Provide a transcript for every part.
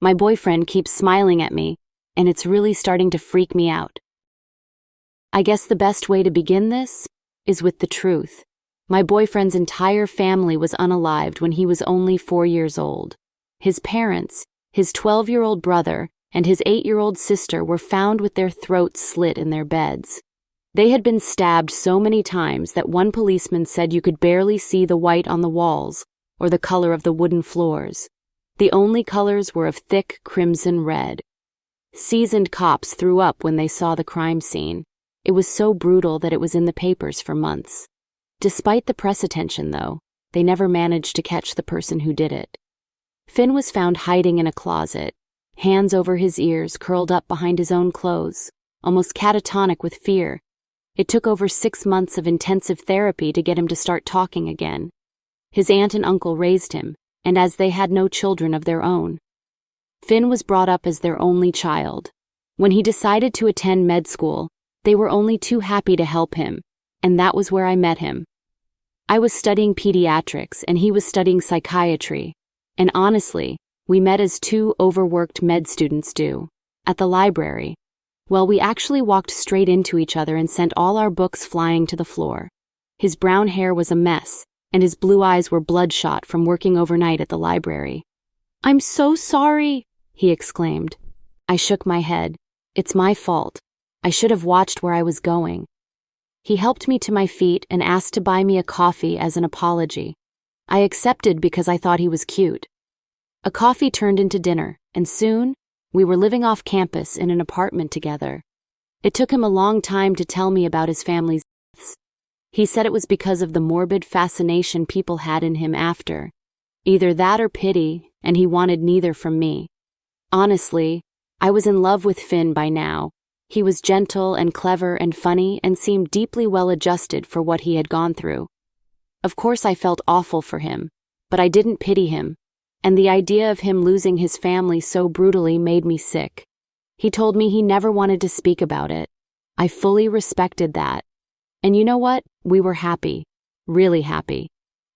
My boyfriend keeps smiling at me, and it's really starting to freak me out. I guess the best way to begin this is with the truth. My boyfriend's entire family was unalived when he was only 4 years old. His parents, his 12-year-old brother, and his 8-year-old sister were found with their throats slit in their beds. They had been stabbed so many times that one policeman said you could barely see the white on the walls or the color of the wooden floors. The only colors were of thick crimson red. Seasoned cops threw up when they saw the crime scene. It was so brutal that it was in the papers for months. Despite the press attention, though, they never managed to catch the person who did it. Finn was found hiding in a closet, hands over his ears, curled up behind his own clothes, almost catatonic with fear. It took over 6 months of intensive therapy to get him to start talking again. His aunt and uncle raised him, and as they had no children of their own, Finn was brought up as their only child. When he decided to attend med school, they were only too happy to help him, and that was where I met him. I was studying pediatrics and he was studying psychiatry, and honestly, we met as 2 overworked med students do, at the library. Well, we actually walked straight into each other and sent all our books flying to the floor. His brown hair was a mess, and his blue eyes were bloodshot from working overnight at the library. "I'm so sorry," he exclaimed. I shook my head. "It's my fault. I should have watched where I was going." He helped me to my feet and asked to buy me a coffee as an apology. I accepted because I thought he was cute. A coffee turned into dinner, and soon, we were living off campus in an apartment together. It took him a long time to tell me about his family's deaths. He said it was because of the morbid fascination people had in him after. Either that or pity, and he wanted neither from me. Honestly, I was in love with Finn by now. He was gentle and clever and funny and seemed deeply well-adjusted for what he had gone through. Of course I felt awful for him, but I didn't pity him, and the idea of him losing his family so brutally made me sick. He told me he never wanted to speak about it. I fully respected that. And you know what? We were happy. Really happy.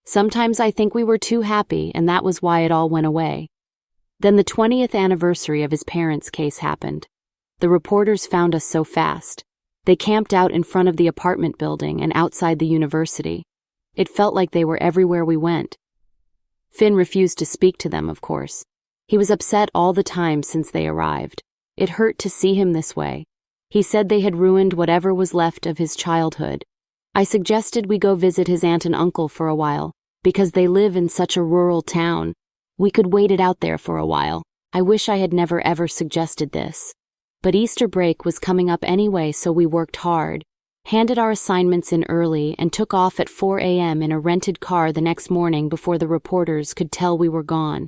Sometimes I think we were too happy, and that was why it all went away. Then the 20th anniversary of his parents' case happened. The reporters found us so fast. They camped out in front of the apartment building and outside the university. It felt like they were everywhere we went. Finn refused to speak to them, of course. He was upset all the time since they arrived. It hurt to see him this way. He said they had ruined whatever was left of his childhood. I suggested we go visit his aunt and uncle for a while, because they live in such a rural town. We could wait it out there for a while. I wish I had never ever suggested this. But Easter break was coming up anyway, so we worked hard, handed our assignments in early, and took off at 4 a.m. in a rented car the next morning before the reporters could tell we were gone.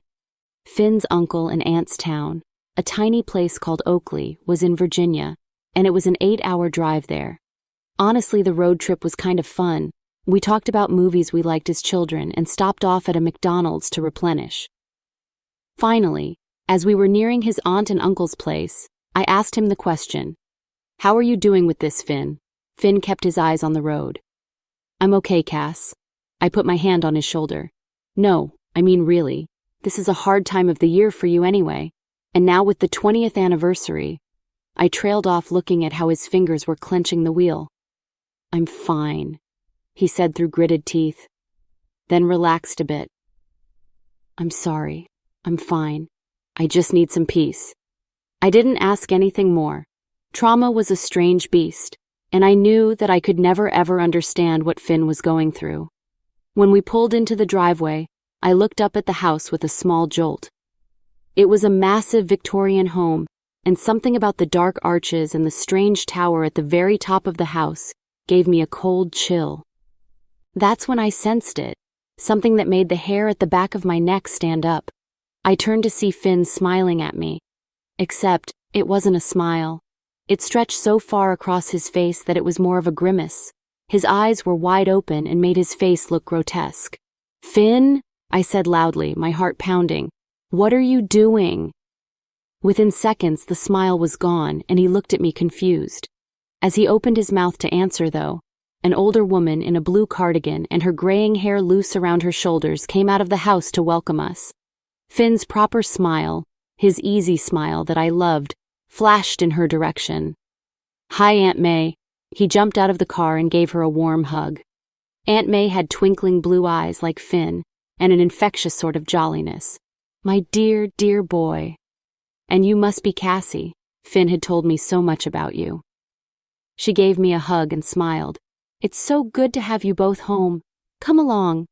Finn's uncle and aunt's town, a tiny place called Oakley, was in Virginia, and it was an 8-hour drive there. Honestly, the road trip was kind of fun. We talked about movies we liked as children and stopped off at a McDonald's to replenish. Finally, as we were nearing his aunt and uncle's place, I asked him the question, "How are you doing with this, Finn?" Finn kept his eyes on the road. "I'm okay, Cass." I put my hand on his shoulder. "No, I mean really. This is a hard time of the year for you anyway. And now with the 20th anniversary." I trailed off, looking at how his fingers were clenching the wheel. "I'm fine," he said through gritted teeth, then relaxed a bit. "I'm sorry. I'm fine. I just need some peace." I didn't ask anything more. Trauma was a strange beast, and I knew that I could never ever understand what Finn was going through. When we pulled into the driveway, I looked up at the house with a small jolt. It was a massive Victorian home, and something about the dark arches and the strange tower at the very top of the house gave me a cold chill. That's when I sensed it, something that made the hair at the back of my neck stand up. I turned to see Finn smiling at me. Except, it wasn't a smile. It stretched so far across his face that it was more of a grimace. His eyes were wide open and made his face look grotesque. "Finn," I said loudly, my heart pounding. "What are you doing?" Within seconds, the smile was gone, and he looked at me confused. As he opened his mouth to answer, though, an older woman in a blue cardigan and her graying hair loose around her shoulders came out of the house to welcome us. Finn's proper smile, His easy smile that I loved flashed in her direction. "Hi, Aunt May." He jumped out of the car and gave her a warm hug. Aunt May had twinkling blue eyes like Finn and an infectious sort of jolliness. "My dear, dear boy. And you must be Cassie. Finn had told me so much about you." She gave me a hug and smiled. "It's so good to have you both home. Come along."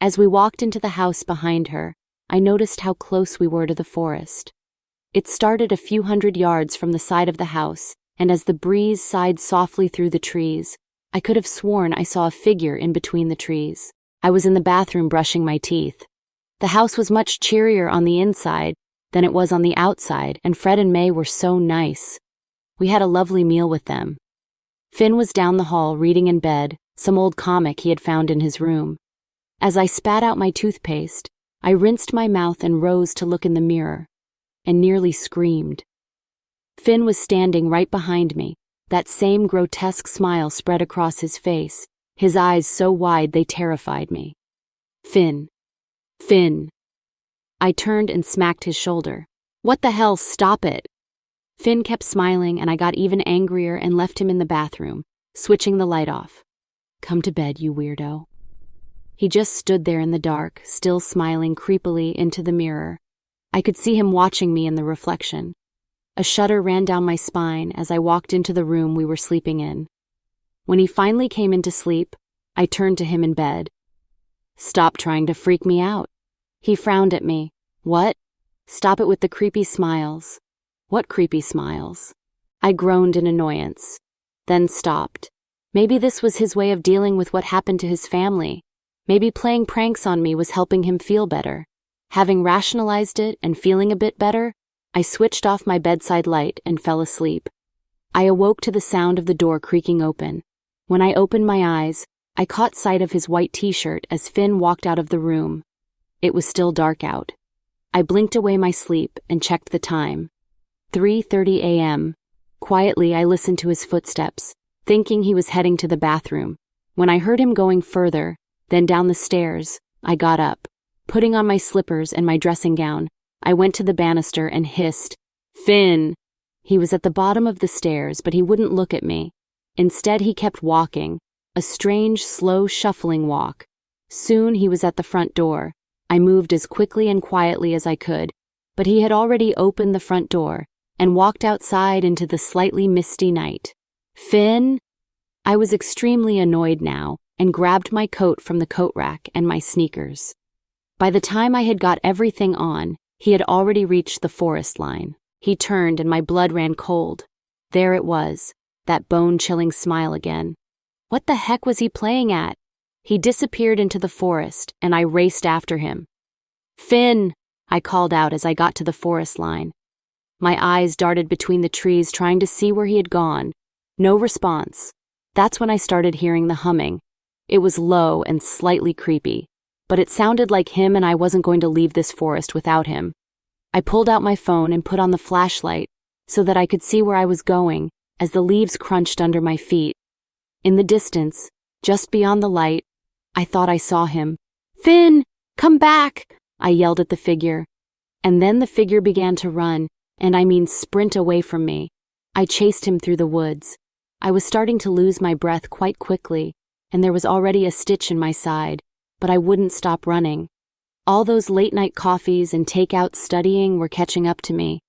As we walked into the house behind her, I noticed how close we were to the forest. It started a few hundred yards from the side of the house, and as the breeze sighed softly through the trees, I could have sworn I saw a figure in between the trees. I was in the bathroom brushing my teeth. The house was much cheerier on the inside than it was on the outside, and Fred and May were so nice. We had a lovely meal with them. Finn was down the hall reading in bed, some old comic he had found in his room. As I spat out my toothpaste, I rinsed my mouth and rose to look in the mirror, and nearly screamed. Finn was standing right behind me, that same grotesque smile spread across his face, his eyes so wide they terrified me. "Finn. Finn." I turned and smacked his shoulder. "What the hell, stop it." Finn kept smiling, and I got even angrier and left him in the bathroom, switching the light off. "Come to bed, you weirdo." He just stood there in the dark, still smiling creepily into the mirror. I could see him watching me in the reflection. A shudder ran down my spine as I walked into the room we were sleeping in. When he finally came into sleep, I turned to him in bed. "Stop trying to freak me out." He frowned at me. "What?" "Stop it with the creepy smiles." "What creepy smiles?" I groaned in annoyance, then stopped. Maybe this was his way of dealing with what happened to his family. Maybe playing pranks on me was helping him feel better. Having rationalized it and feeling a bit better, I switched off my bedside light and fell asleep. I awoke to the sound of the door creaking open. When I opened my eyes, I caught sight of his white t-shirt as Finn walked out of the room. It was still dark out. I blinked away my sleep and checked the time. 3:30 a.m. Quietly, I listened to his footsteps, thinking he was heading to the bathroom. When I heard him going further, then down the stairs, I got up. Putting on my slippers and my dressing gown, I went to the banister and hissed, "Finn!" He was at the bottom of the stairs, but he wouldn't look at me. Instead, he kept walking, a strange, slow, shuffling walk. Soon he was at the front door. I moved as quickly and quietly as I could, but he had already opened the front door and walked outside into the slightly misty night. "Finn!" I was extremely annoyed now and grabbed my coat from the coat rack and my sneakers. By the time I had got everything on, he had already reached the forest line. He turned and my blood ran cold. There it was, that bone-chilling smile again. What the heck was he playing at? He disappeared into the forest, and I raced after him. "Finn!" I called out as I got to the forest line. My eyes darted between the trees trying to see where he had gone. No response. That's when I started hearing the humming. It was low and slightly creepy, but it sounded like him, and I wasn't going to leave this forest without him. I pulled out my phone and put on the flashlight so that I could see where I was going as the leaves crunched under my feet. In the distance, just beyond the light, I thought I saw him. "Finn, come back!" I yelled at the figure. And then the figure began to run, and I mean sprint away from me. I chased him through the woods. I was starting to lose my breath quite quickly, and there was already a stitch in my side, but I wouldn't stop running. All those late-night coffees and take-out studying were catching up to me.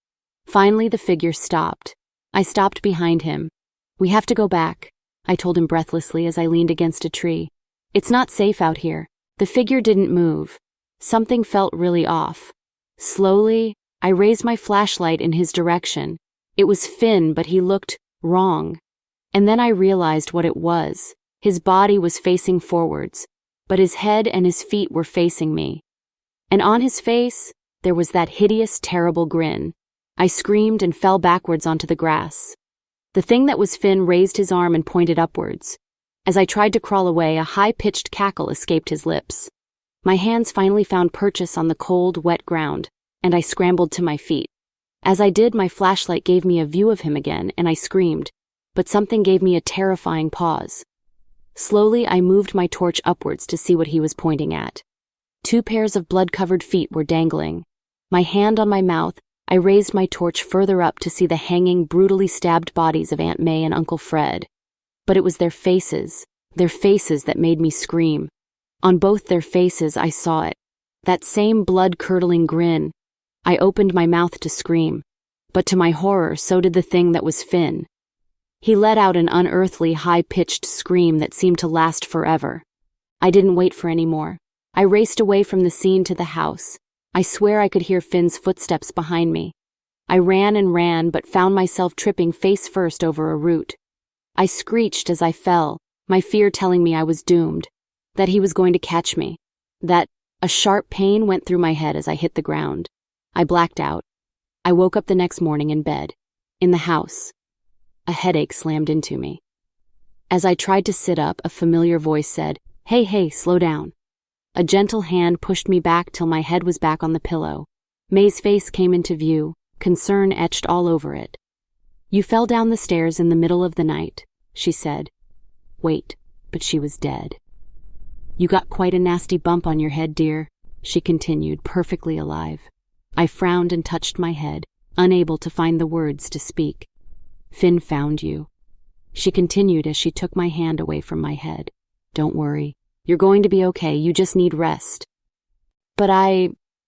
Finally, the figure stopped. I stopped behind him. "We have to go back," I told him breathlessly as I leaned against a tree. "It's not safe out here." The figure didn't move. Something felt really off. Slowly, I raised my flashlight in his direction. It was Finn, but he looked wrong. And then I realized what it was. His body was facing forwards, but his head and his feet were facing me. And on his face, there was that hideous, terrible grin. I screamed and fell backwards onto the grass. The thing that was Finn raised his arm and pointed upwards. As I tried to crawl away, a high-pitched cackle escaped his lips. My hands finally found purchase on the cold, wet ground, and I scrambled to my feet. As I did, my flashlight gave me a view of him again, and I screamed, but something gave me a terrifying pause. Slowly, I moved my torch upwards to see what he was pointing at. 2 pairs of blood-covered feet were dangling. My hand on my mouth, I raised my torch further up to see the hanging, brutally stabbed bodies of Aunt May and Uncle Fred. But it was their faces that made me scream. On both their faces I saw it, that same blood-curdling grin. I opened my mouth to scream, but to my horror so did the thing that was Finn. He let out an unearthly, high-pitched scream that seemed to last forever. I didn't wait for any more. I raced away from the scene to the house. I swear I could hear Finn's footsteps behind me. I ran and ran, but found myself tripping face first over a root. I screeched as I fell, my fear telling me I was doomed, that he was going to catch me, that a sharp pain went through my head as I hit the ground. I blacked out. I woke up the next morning in bed, in the house. A headache slammed into me. As I tried to sit up, a familiar voice said, Hey, slow down." A gentle hand pushed me back till my head was back on the pillow. May's face came into view, concern etched all over it. "You fell down the stairs in the middle of the night," she said. Wait, but she was dead. "You got quite a nasty bump on your head, dear," she continued, perfectly alive. I frowned and touched my head, unable to find the words to speak. "Finn found you," she continued as she took my hand away from my head. "Don't worry. You're going to be okay. You just need rest." "But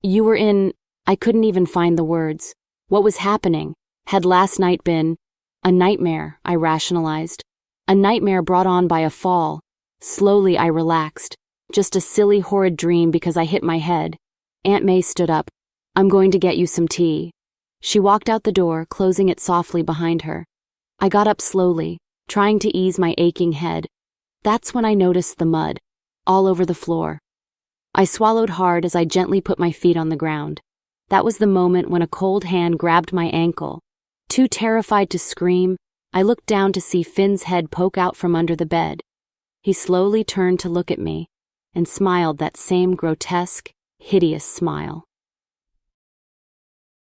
you were in..." I couldn't even find the words. What was happening? Had last night been a nightmare, I rationalized. A nightmare brought on by a fall. Slowly I relaxed. Just a silly, horrid dream because I hit my head. Aunt May stood up. "I'm going to get you some tea." She walked out the door, closing it softly behind her. I got up slowly, trying to ease my aching head. That's when I noticed the mud, all over the floor. I swallowed hard as I gently put my feet on the ground. That was the moment when a cold hand grabbed my ankle. Too terrified to scream, I looked down to see Finn's head poke out from under the bed. He slowly turned to look at me, and smiled that same grotesque, hideous smile.